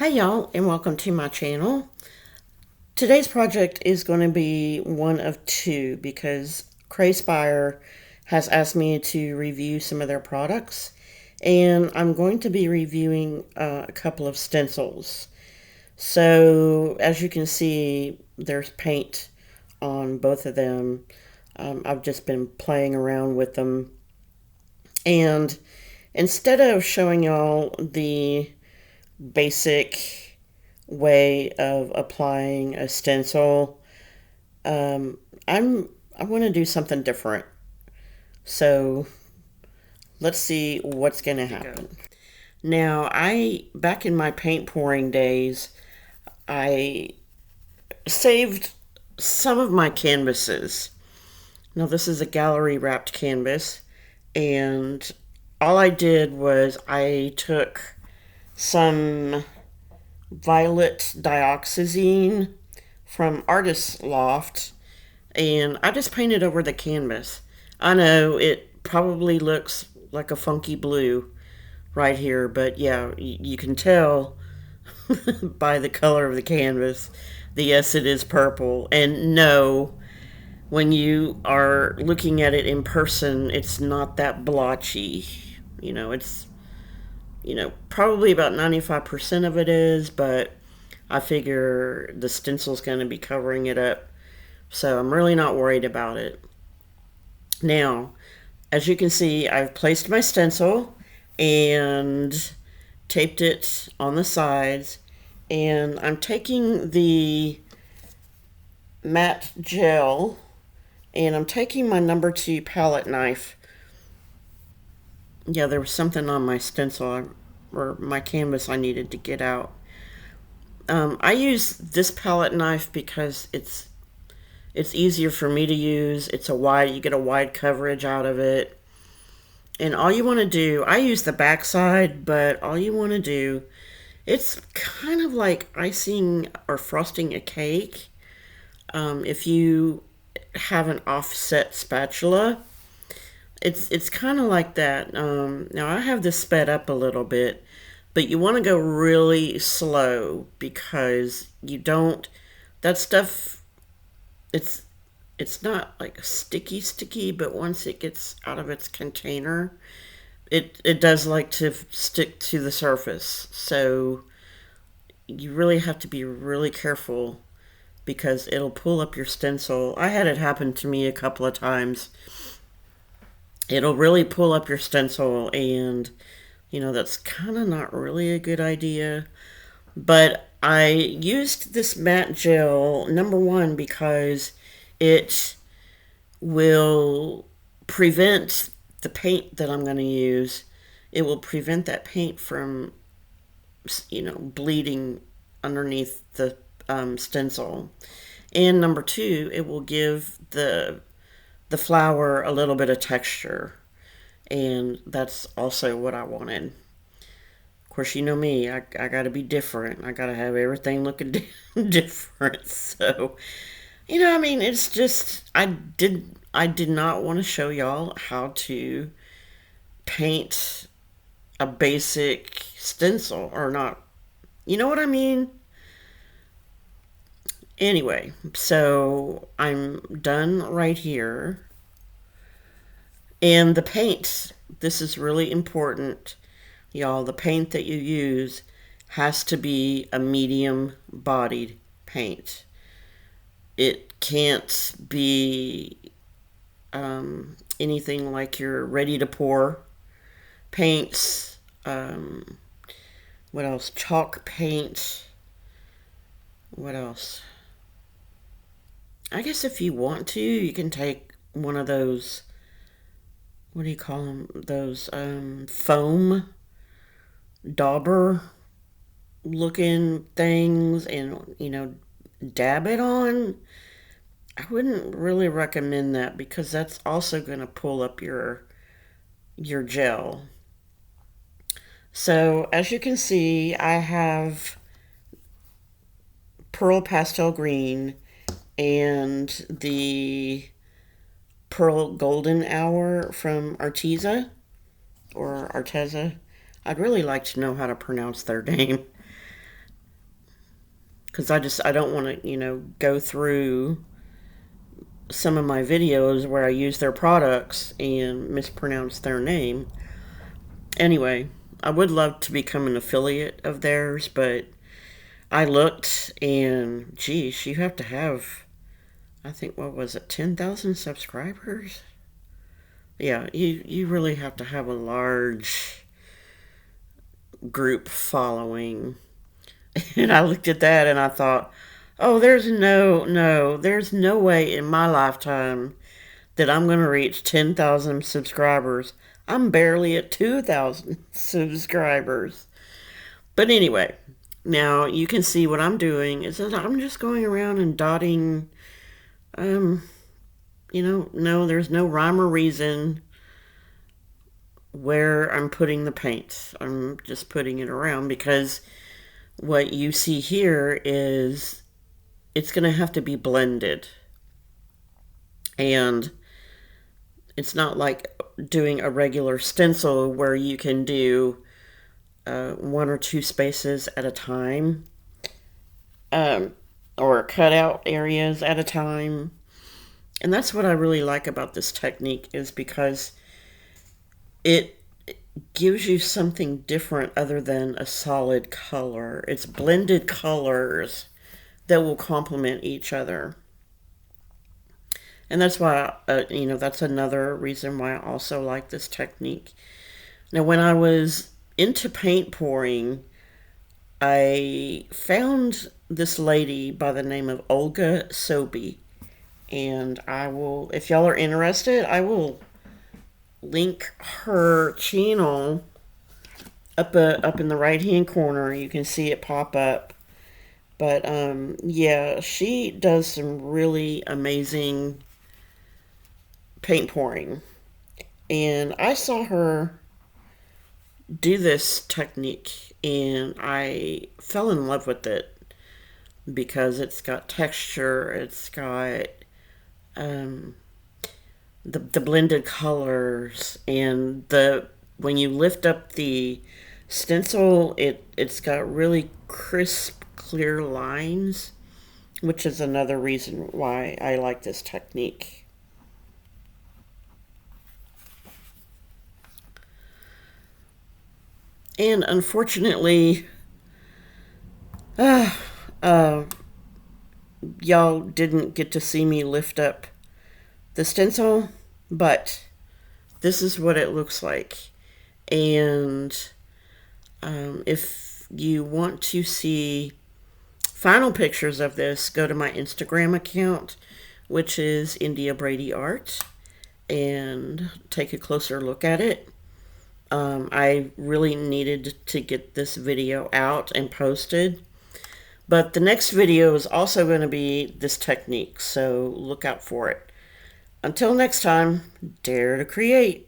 Hi y'all, and welcome to my channel. Today's project is going to be one of two because Craspire has asked me to review some of their products, and I'm going to be reviewing a couple of stencils. So as you can see, there's paint on both of them. I've just been playing around with them, and instead of showing y'all the basic way of applying a stencil, I want to do something different. So let's see what's going to happen. Now, back in my paint pouring days, I saved some of my canvases. Now, this is a gallery wrapped canvas, and all I did was I took some violet dioxazine from Artist Loft, and I just painted over the canvas. I know it probably looks like a funky blue right here, but yeah, you can tell by the color of the canvas that yes, it is purple. And no, when you are looking at it in person, it's not that blotchy. It's probably about 95% of it is, but I figure the stencil's going to be covering it up, so I'm really not worried about it. Now, as you can see, I've placed my stencil and taped it on the sides, and I'm taking the matte gel and I'm taking my number 2 palette knife. Yeah, there was something on my stencil or my canvas I needed to get out. I use this palette knife because it's easier for me to use. You get a wide coverage out of it. And all you want to do, I use the back side, but all you want to do, it's kind of like icing or frosting a cake. If you have an offset spatula, it's kind of like that. Now I have this sped up a little bit, but you want to go really slow because that stuff, it's not like sticky, but once it gets out of its container, it does like to stick to the surface. So you really have to be really careful because it'll pull up your stencil. I had it happen to me a couple of times. It'll really pull up your stencil, and that's kind of not really a good idea. But I used this matte gel, number 1, because it will prevent the paint that I'm going to use. It will prevent that paint from, bleeding underneath the stencil. And number 2, it will give the flower a little bit of texture, and that's also what I wanted. Of course, you know me, I gotta be different. I gotta have everything looking different. So, it's just, I did not want to show y'all how to paint a basic stencil, or not, you know what I mean? Anyway, so I'm done right here. And the paint, this is really important, y'all. The paint that you use has to be a medium-bodied paint. It can't be anything like your ready-to-pour paints. What else? Chalk paint. What else? I guess if you want to, you can take one of those, what do you call them? Those foam dauber looking things, and, dab it on. I wouldn't really recommend that because that's also going to pull up your gel. So as you can see, I have Pearl Pastel Green and the Pearl Golden Hour from Arteza, or Arteza. I'd really like to know how to pronounce their name. because I don't want to, you know, go through some of my videos where I use their products and mispronounce their name. Anyway, I would love to become an affiliate of theirs, but I looked and geez, you have to have, I think, what was it, 10,000 subscribers? Yeah, you really have to have a large group following. And I looked at that and I thought, oh, there's no way in my lifetime that I'm going to reach 10,000 subscribers. I'm barely at 2,000 subscribers. But anyway, now you can see what I'm doing is that I'm just going around and dotting, you know, no, there's no rhyme or reason where I'm putting the paint. I'm just putting it around because what you see here is it's going to have to be blended. And it's not like doing a regular stencil where you can do 1 or 2 spaces at a time, or cut out areas at a time. And that's what I really like about this technique, is because it gives you something different other than a solid color. It's blended colors that will complement each other. And that's why, you know, that's another reason why I also like this technique. Now, when I was into paint pouring, I found this lady by the name of Olga Sobey. And I will, if y'all are interested, I will link her channel up in the right-hand corner. You can see it pop up. But, yeah, she does some really amazing paint pouring. And I saw her do this technique and I fell in love with it because it's got texture, it's got the blended colors, and when you lift up the stencil, it's got really crisp, clear lines, which is another reason why I like this technique. And unfortunately, y'all didn't get to see me lift up the stencil, but this is what it looks like. And if you want to see final pictures of this, go to my Instagram account, which is India Brady Art, and take a closer look at it. I really needed to get this video out and posted, but the next video is also going to be this technique, so look out for it. Until next time, dare to create.